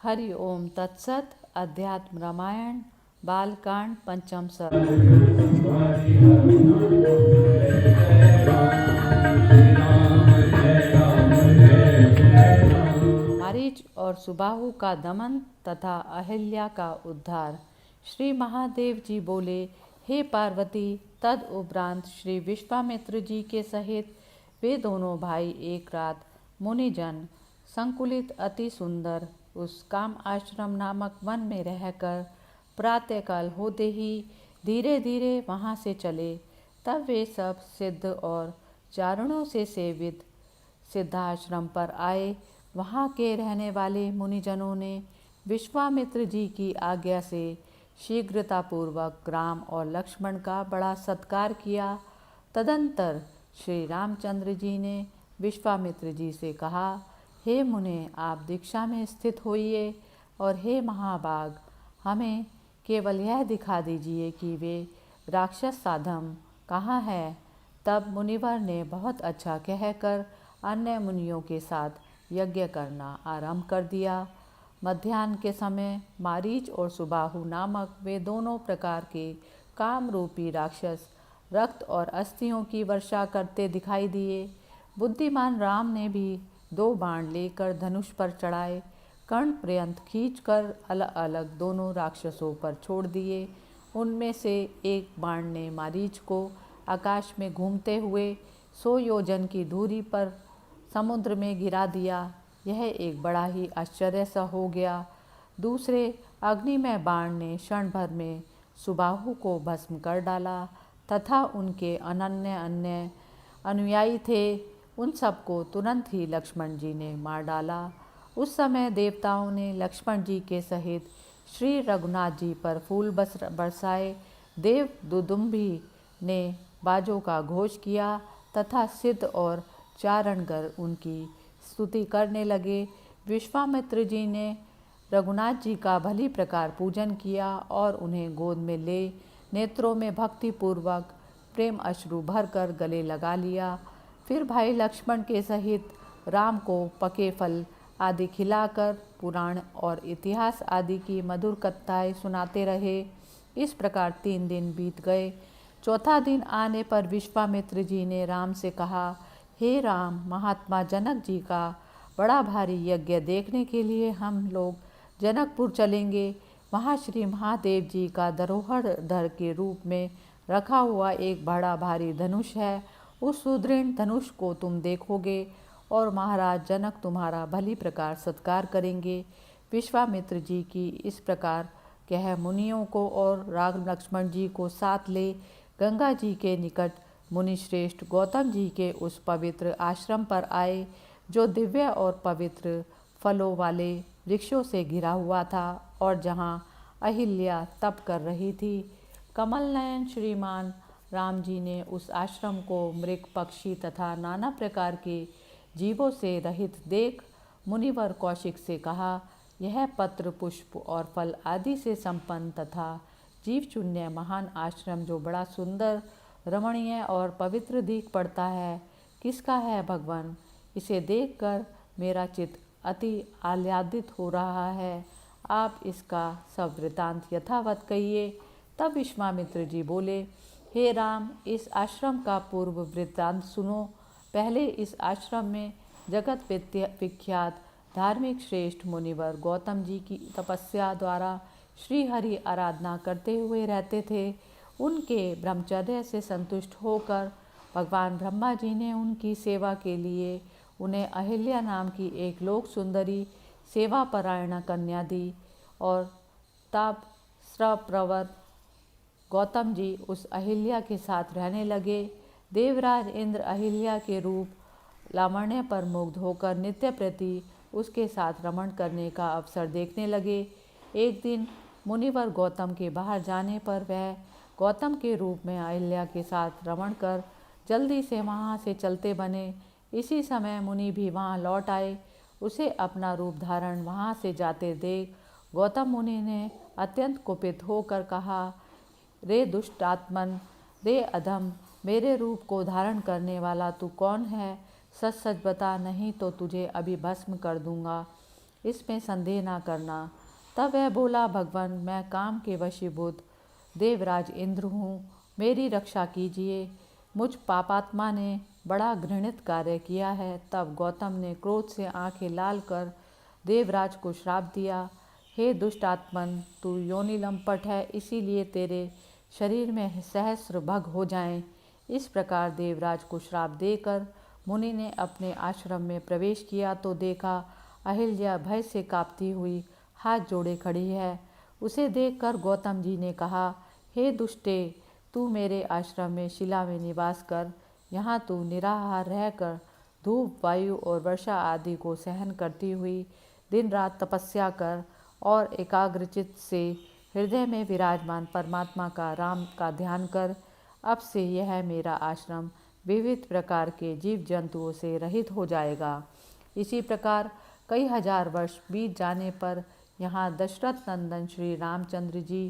हरि ओम तत्सत। अध्यात्म रामायण बालकांड पंचम सर्ग। मारीच और सुबाहु का दमन तथा अहिल्या का उद्धार। श्री महादेव जी बोले, हे पार्वती, तद उपरांत श्री विश्वामित्र जी के सहित वे दोनों भाई एक रात मुनिजन संकुलित अति सुंदर उस काम आश्रम नामक वन में रहकर प्रातःकाल होते ही धीरे धीरे वहाँ से चले। तब वे सब सिद्ध और चारणों से सेवित सिद्धाश्रम पर आए। वहाँ के रहने वाले मुनिजनों ने विश्वामित्र जी की आज्ञा से शीघ्रतापूर्वक राम और लक्ष्मण का बड़ा सत्कार किया। तदंतर श्री रामचंद्र जी ने विश्वामित्र जी से कहा, हे मुने, आप दीक्षा में स्थित होइए और हे महाभाग, हमें केवल यह दिखा दीजिए कि वे राक्षस साधम कहाँ है। तब मुनिवर ने बहुत अच्छा कहकर अन्य मुनियों के साथ यज्ञ करना आरंभ कर दिया। मध्याह्न के समय मारीच और सुबाहु नामक वे दोनों प्रकार के काम रूपी राक्षस रक्त और अस्थियों की वर्षा करते दिखाई दिए। बुद्धिमान राम ने भी 2 बाण लेकर धनुष पर चढ़ाए, कर्ण पर्यंत खींचकर अलग अलग दोनों राक्षसों पर छोड़ दिए। उनमें से एक बाण ने मारीच को आकाश में घूमते हुए 100 योजन की दूरी पर समुद्र में गिरा दिया। यह एक बड़ा ही आश्चर्य सा हो गया। दूसरे अग्निमय बाण ने क्षण भर में सुबाहु को भस्म कर डाला तथा उनके अन्य अनुयायी थे, उन सबको तुरंत ही लक्ष्मण जी ने मार डाला। उस समय देवताओं ने लक्ष्मण जी के सहित श्री रघुनाथ जी पर फूल बरसाए। देव दुदुम्भी ने बाजों का घोष किया तथा सिद्ध और चारणगण उनकी स्तुति करने लगे। विश्वामित्र जी ने रघुनाथ जी का भली प्रकार पूजन किया और उन्हें गोद में ले नेत्रों में भक्तिपूर्वक प्रेम अश्रु भरकर गले लगा लिया। फिर भाई लक्ष्मण के सहित राम को पके फल आदि खिलाकर पुराण और इतिहास आदि की मधुर कथाएं सुनाते रहे। इस प्रकार 3 दिन बीत गए। चौथा दिन आने पर विश्वामित्र जी ने राम से कहा, हे राम, महात्मा जनक जी का बड़ा भारी यज्ञ देखने के लिए हम लोग जनकपुर चलेंगे। वहाँ श्री महादेव जी का धरोहर के रूप में रखा हुआ एक बड़ा भारी धनुष है। उस सुदृढ़ धनुष को तुम देखोगे और महाराज जनक तुम्हारा भली प्रकार सत्कार करेंगे। विश्वामित्र जी की इस प्रकार कह मुनियों को और राम लक्ष्मण जी को साथ ले गंगा जी के निकट मुनिश्रेष्ठ गौतम जी के उस पवित्र आश्रम पर आए, जो दिव्य और पवित्र फलों वाले वृक्षों से घिरा हुआ था और जहाँ अहिल्या तप कर रही थी। कमल नयन श्रीमान राम जी ने उस आश्रम को मृग पक्षी तथा नाना प्रकार के जीवों से रहित देख मुनिवर कौशिक से कहा, यह पत्र पुष्प और फल आदि से संपन्न तथा जीव शून्य महान आश्रम जो बड़ा सुंदर रमणीय और पवित्र दिख पड़ता है, किसका है भगवान? इसे देखकर मेरा चित्त अति आह्लादित हो रहा है। आप इसका सब वृतांत यथावत कहिए। तब विश्वामित्र जी बोले, हे राम, इस आश्रम का पूर्व वृत्तांत सुनो। पहले इस आश्रम में जगत विख्यात धार्मिक श्रेष्ठ मुनिवर गौतम जी की तपस्या द्वारा श्री हरि आराधना करते हुए रहते थे। उनके ब्रह्मचर्य से संतुष्ट होकर भगवान ब्रह्मा जी ने उनकी सेवा के लिए उन्हें अहिल्या नाम की एक लोक सुंदरी सेवा परायण कन्या दी और तब प्रवर गौतम जी उस अहिल्या के साथ रहने लगे। देवराज इंद्र अहिल्या के रूप लावण्य पर मुग्ध होकर नित्य प्रति उसके साथ रमण करने का अवसर देखने लगे। एक दिन मुनिवर गौतम के बाहर जाने पर वह गौतम के रूप में अहिल्या के साथ रमण कर जल्दी से वहाँ से चलते बने। इसी समय मुनि भी वहाँ लौट आए। उसे अपना रूप धारण वहाँ से जाते देख गौतम मुनि ने अत्यंत कुपित होकर कहा, रे दुष्ट आत्मन, रे अधम, मेरे रूप को धारण करने वाला तू कौन है? सच सच बता, नहीं तो तुझे अभी भस्म कर दूंगा। इसमें संदेह ना करना। तब वह बोला, भगवान, मैं काम के वशीभूत देवराज इंद्र हूँ, मेरी रक्षा कीजिए। मुझ पापात्मा ने बड़ा घृणित कार्य किया है। तब गौतम ने क्रोध से आंखें लाल कर देवराज को श्राप दिया, हे दुष्टात्मन, तू योनि लंपट है, इसीलिए तेरे शरीर में सहस्र भग हो जाएं। इस प्रकार देवराज को श्राप देकर मुनि ने अपने आश्रम में प्रवेश किया तो देखा अहिल्या भय से कांपती हुई हाथ जोड़े खड़ी है। उसे देखकर गौतम जी ने कहा, हे दुष्टे, तू मेरे आश्रम में शिला में निवास कर। यहाँ तू निराहार रहकर धूप, वायु और वर्षा आदि को सहन करती हुई दिन रात तपस्या कर और एकाग्रचित्त से हृदय में विराजमान परमात्मा का, राम का ध्यान कर। अब से यह मेरा आश्रम विविध प्रकार के जीव जंतुओं से रहित हो जाएगा। इसी प्रकार कई हजार वर्ष बीत जाने पर यहाँ दशरथ नंदन श्री रामचंद्र जी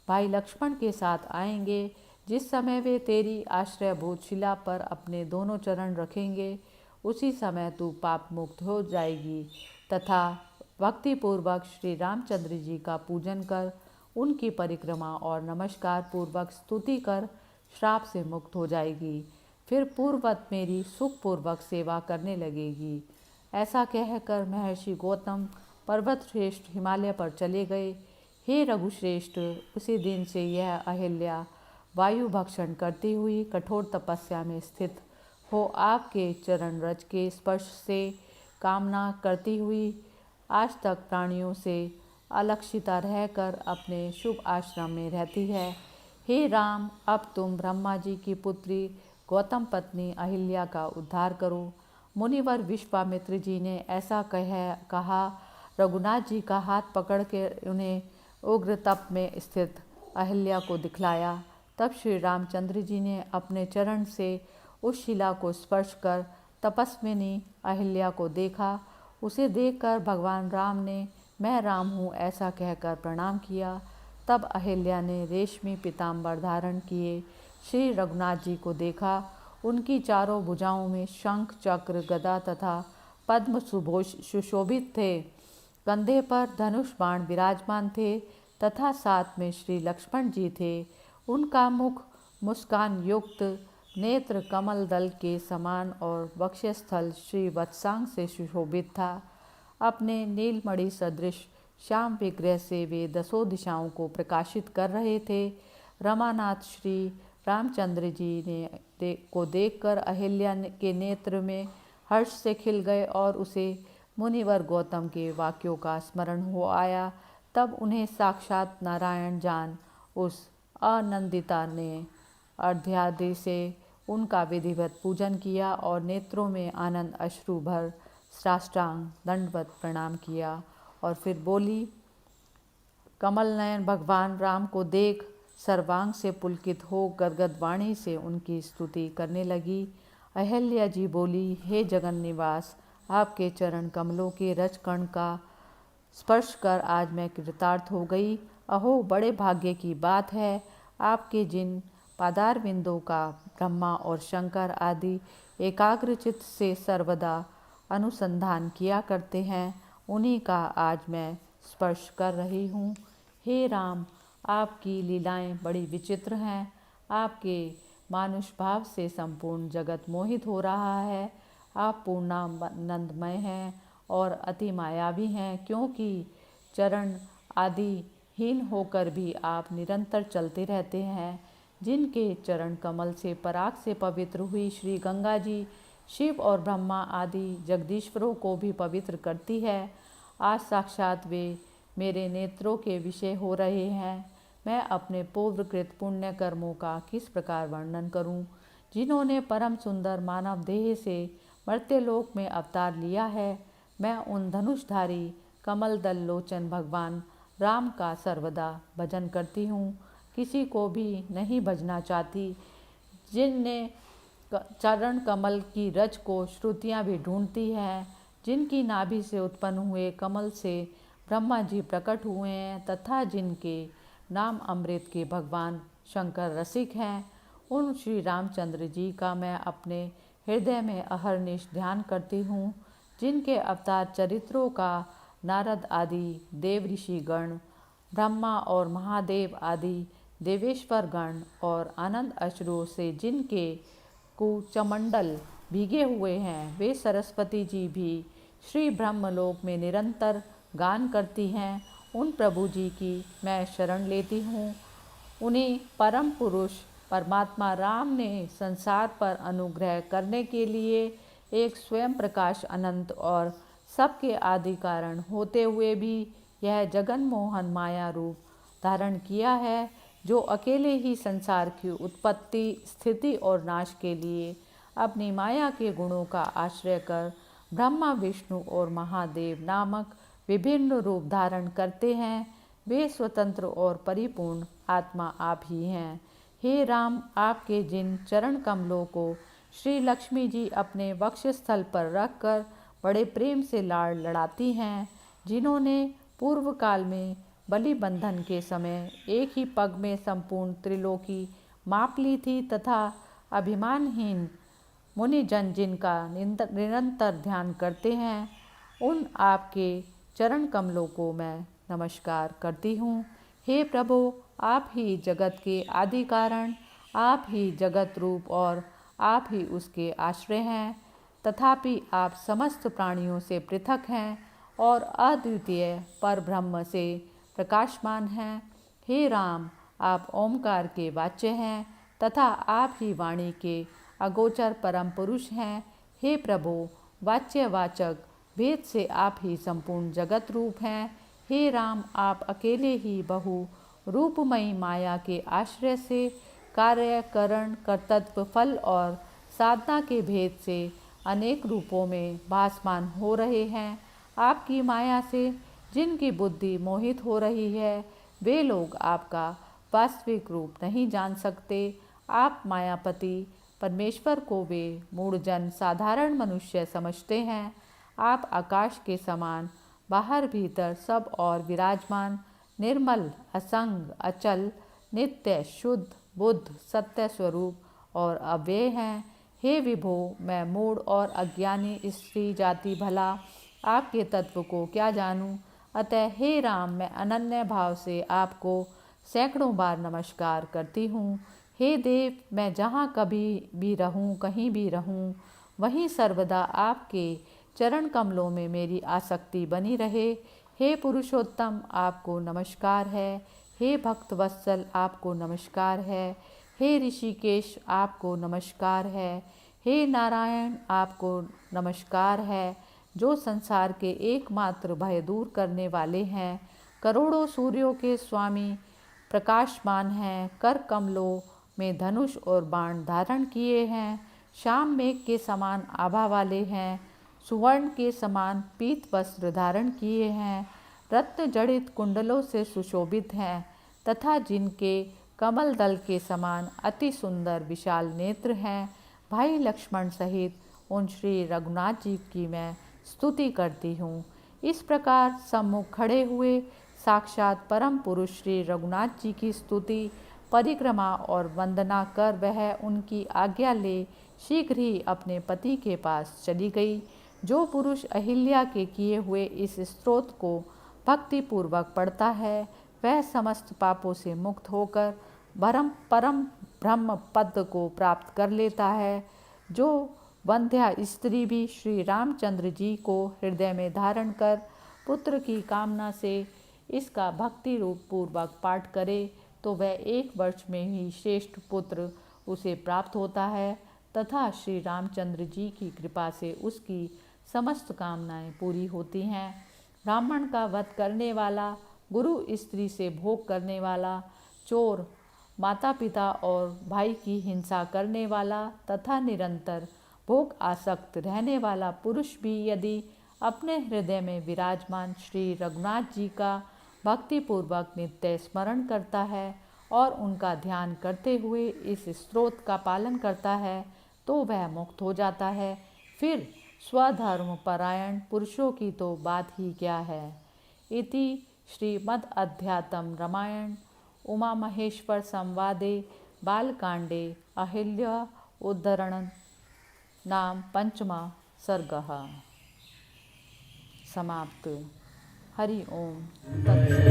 भाई लक्ष्मण के साथ आएंगे। जिस समय वे तेरी आश्रयभूत शिला पर अपने दोनों चरण रखेंगे, उसी समय तू पाप मुक्त हो जाएगी तथा भक्तिपूर्वक श्री रामचंद्र जी का पूजन कर, उनकी परिक्रमा और नमस्कार पूर्वक स्तुति कर श्राप से मुक्त हो जाएगी। फिर पूर्ववत मेरी सुखपूर्वक सेवा करने लगेगी। ऐसा कहकर महर्षि गौतम पर्वत श्रेष्ठ हिमालय पर चले गए। हे रघुश्रेष्ठ, उसी दिन से यह अहिल्या वायु भक्षण करती हुई कठोर तपस्या में स्थित हो आपके चरण रज के स्पर्श से कामना करती हुई आज तक प्राणियों से अलक्षिता रहकर अपने शुभ आश्रम में रहती है। हे राम, अब तुम ब्रह्मा जी की पुत्री गौतम पत्नी अहिल्या का उद्धार करो। मुनिवर विश्वामित्र जी ने ऐसा कहा। रघुनाथ जी का हाथ पकड़ के उन्हें उग्र तप में स्थित अहिल्या को दिखलाया। तब श्री रामचंद्र जी ने अपने चरण से उस शिला को स्पर्श कर तपस्विनी अहिल्या को देखा। उसे देखकर भगवान राम ने मैं राम हूँ ऐसा कहकर प्रणाम किया। तब अहिल्या ने रेशमी पीताम्बर धारण किए श्री रघुनाथ जी को देखा। उनकी चारों भुजाओं में शंख, चक्र, गदा तथा पद्म सुशोभित थे। कंधे पर धनुष बाण विराजमान थे तथा साथ में श्री लक्ष्मण जी थे। उनका मुख मुस्कान युक्त, नेत्र कमल दल के समान और वक्षस्थल श्री वत्सांग से सुशोभित था। अपने नीलमणि सदृश श्याम विग्रह से वे दसों दिशाओं को प्रकाशित कर रहे थे। रमानाथ श्री रामचंद्र जी को देखकर अहिल्या के नेत्र में हर्ष से खिल गए और उसे मुनिवर गौतम के वाक्यों का स्मरण हो आया। तब उन्हें साक्षात नारायण जान उस आनंदिता ने अर्ध्यादि से उनका विधिवत पूजन किया और नेत्रों में आनंद अश्रु भर साष्टांग दंडवत प्रणाम किया और फिर बोली, कमल नयन भगवान राम को देख सर्वांग से पुलकित हो गदगद वाणी से उनकी स्तुति करने लगी। अहिल्या जी बोली, हे जगन निवास, आपके चरण कमलों के रज कण का स्पर्श कर आज मैं कृतार्थ हो गई। अहो, बड़े भाग्य की बात है, आपके जिन पादार बिंदों का ब्रह्मा और शंकर आदि एकाग्रचित्त से सर्वदा अनुसंधान किया करते हैं, उन्हीं का आज मैं स्पर्श कर रही हूँ। हे राम, आपकी लीलाएं बड़ी विचित्र हैं। आपके मानुष भाव से संपूर्ण जगत मोहित हो रहा है। आप पूर्णानंदमय हैं और अति मायावी हैं, क्योंकि चरण आदि हीन होकर भी आप निरंतर चलते रहते हैं। जिनके चरण कमल से पराग से पवित्र हुई श्री गंगा जी शिव और ब्रह्मा आदि जगदीश्वरों को भी पवित्र करती है, आज साक्षात वे मेरे नेत्रों के विषय हो रहे हैं। मैं अपने पूर्वकृत पुण्य कर्मों का किस प्रकार वर्णन करूं? जिन्होंने परम सुंदर मानव देह से मर्त्यलोक में अवतार लिया है, मैं उन धनुषधारी कमल दल लोचन भगवान राम का सर्वदा भजन करती हूँ, किसी को भी नहीं भजना चाहती। जिनने चरण कमल की रज को श्रुतियाँ भी ढूंढती हैं, जिनकी नाभि से उत्पन्न हुए कमल से ब्रह्मा जी प्रकट हुए हैं तथा जिनके नाम अमृत के भगवान शंकर रसिक हैं, उन श्री रामचंद्र जी का मैं अपने हृदय में अहरनिश ध्यान करती हूँ। जिनके अवतार चरित्रों का नारद आदि देव ऋषि गण, ब्रह्मा और महादेव आदि देवेश्वर गण और आनंद अश्रुओं से जिनके कुचमंडल भीगे हुए हैं, वे सरस्वती जी भी श्री ब्रह्मलोक में निरंतर गान करती हैं। उन प्रभु जी की मैं शरण लेती हूँ। उन्हें परम पुरुष परमात्मा राम ने संसार पर अनुग्रह करने के लिए एक स्वयं प्रकाश अनंत और सबके आदि कारण होते हुए भी यह जगन मोहन माया रूप धारण किया है, जो अकेले ही संसार की उत्पत्ति, स्थिति और नाश के लिए अपनी माया के गुणों का आश्रय कर ब्रह्मा, विष्णु और महादेव नामक विभिन्न रूप धारण करते हैं। वे स्वतंत्र और परिपूर्ण आत्मा आप ही हैं। हे राम, आपके जिन चरण कमलों को श्री लक्ष्मी जी अपने वक्षस्थल पर रखकर बड़े प्रेम से लाड़ लड़ाती हैं, जिन्होंने पूर्व काल में बलि बंधन के समय एक ही पग में संपूर्ण त्रिलोकी माप ली थी, तथा अभिमानहीन मुनिजन जिनका निरंतर ध्यान करते हैं, उन आपके चरण कमलों को मैं नमस्कार करती हूँ। हे प्रभु, आप ही जगत के आदि कारण, आप ही जगत रूप और आप ही उसके आश्रय हैं। तथापि आप समस्त प्राणियों से पृथक हैं और अद्वितीय पर ब्रह्म से प्रकाशमान हैं। हे राम, आप ओमकार के वाच्य हैं तथा आप ही वाणी के अगोचर परम पुरुष हैं। हे प्रभु, वाच्यवाचक भेद से आप ही संपूर्ण जगत रूप हैं। हे राम, आप अकेले ही बहु रूपमयी माया के आश्रय से कार्य, करण, कर्तव्य, फल और साधना के भेद से अनेक रूपों में भासमान हो रहे हैं। आपकी माया से जिनकी बुद्धि मोहित हो रही है, वे लोग आपका वास्तविक रूप नहीं जान सकते। आप मायापति परमेश्वर को वे मूढ़जन साधारण मनुष्य समझते हैं। आप आकाश के समान बाहर भीतर सब और विराजमान, निर्मल, असंग, अचल, नित्य, शुद्ध, बुद्ध, सत्य स्वरूप और अव्यय हैं। हे विभो, मैं मूढ़ और अज्ञानी स्त्री जाति भला आपके तत्व को क्या जानूं। अतः हे राम, मैं अनन्य भाव से आपको सैकड़ों बार नमस्कार करती हूँ। हे देव, मैं जहाँ कभी भी रहूँ, कहीं भी रहूँ, वहीं सर्वदा आपके चरण कमलों में मेरी आसक्ति बनी रहे। हे पुरुषोत्तम, आपको नमस्कार है। हे भक्त वत्सल, आपको नमस्कार है। हे ऋषिकेश, आपको नमस्कार है। हे नारायण, आपको नमस्कार है, जो संसार के एकमात्र भय दूर करने वाले हैं। करोड़ों सूर्यों के स्वामी प्रकाशमान हैं, कर कमलों में धनुष और बाण धारण किए हैं, श्याम मेघ के समान आभा वाले हैं, सुवर्ण के समान पीत वस्त्र धारण किए हैं, रत्न जड़ित कुंडलों से सुशोभित हैं, तथा जिनके कमल दल के समान अति सुंदर विशाल नेत्र हैं। भाई लक्ष्मण सहित उन श्री रघुनाथ जी की मैं स्तुति करती हूँ। इस प्रकार सम्मुख खड़े हुए साक्षात परम पुरुष श्री रघुनाथ जी की स्तुति, परिक्रमा और वंदना कर वह उनकी आज्ञा ले शीघ्र ही अपने पति के पास चली गई। जो पुरुष अहिल्या के किए हुए इस स्तोत्र को भक्ति पूर्वक पढ़ता है, वह समस्त पापों से मुक्त होकर परम ब्रह्म पद को प्राप्त कर लेता है। जो वंध्या स्त्री भी श्री रामचंद्र जी को हृदय में धारण कर पुत्र की कामना से इसका भक्ति रूप पूर्वक पाठ करे, तो वह 1 वर्ष में ही श्रेष्ठ पुत्र उसे प्राप्त होता है तथा श्री रामचंद्र जी की कृपा से उसकी समस्त कामनाएं पूरी होती हैं। ब्राह्मण का वध करने वाला, गुरु स्त्री से भोग करने वाला, चोर, माता पिता और भाई की हिंसा करने वाला तथा निरंतर भोग आसक्त रहने वाला पुरुष भी यदि अपने हृदय में विराजमान श्री रघुनाथ जी का भक्तिपूर्वक नित्य स्मरण करता है और उनका ध्यान करते हुए इस स्तोत्र का पालन करता है, तो वह मुक्त हो जाता है। फिर स्वधर्म परायण पुरुषों की तो बात ही क्या है। इति श्रीमद् अध्यात्म रामायण उमा महेश्वर संवादे बालकांडे अहिल्या उद्धरण नाम पंचमा सर्गः समाप्त। हरि ओम तत्सत।